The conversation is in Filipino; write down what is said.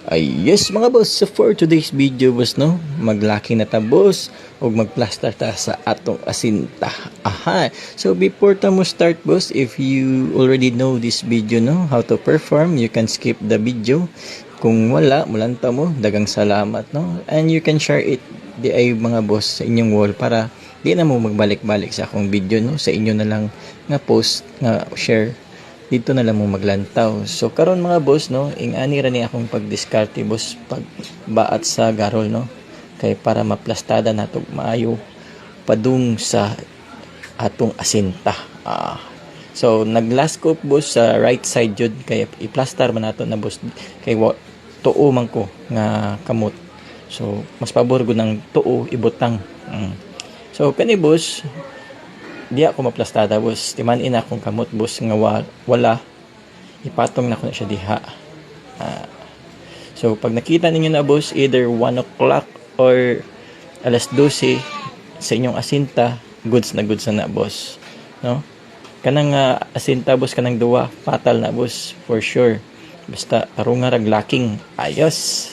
Ay yes mga boss, so for today's video boss no, maglaki na ta boss ug magplaster ta sa atong asinta. Aha. So before ta mo start boss, if you already know this video no, how to perform, you can skip the video. Kung wala, mulanta mo, dagang salamat no. And you can share it di ay mga boss sa inyong wall para di na mo magbalik-balik sa akong video no, sa inyo na lang nga post nga share dito na lang mo maglantaw. So karon mga boss no, ingani ra ni akong pagdiskarte boss pag baat sa garol no, kay para maplastada nato maayo padung sa atong asinta. So nag-last scope boss sa right side jud kay i-plaster man nato na boss kay tuo man ko nga kamot. So mas pabor gud ng tuo ibutang. So kani boss di ako maplastada boss, timanin na akong kamot boss nga wala ipatong na ko na siya diha. So pag nakita ninyo na boss, either 1 o'clock or alas 12 sa inyong asinta, goods na boss no, kanang asinta boss, kanang duwa fatal na boss for sure, basta tarunga rag lacking ayos.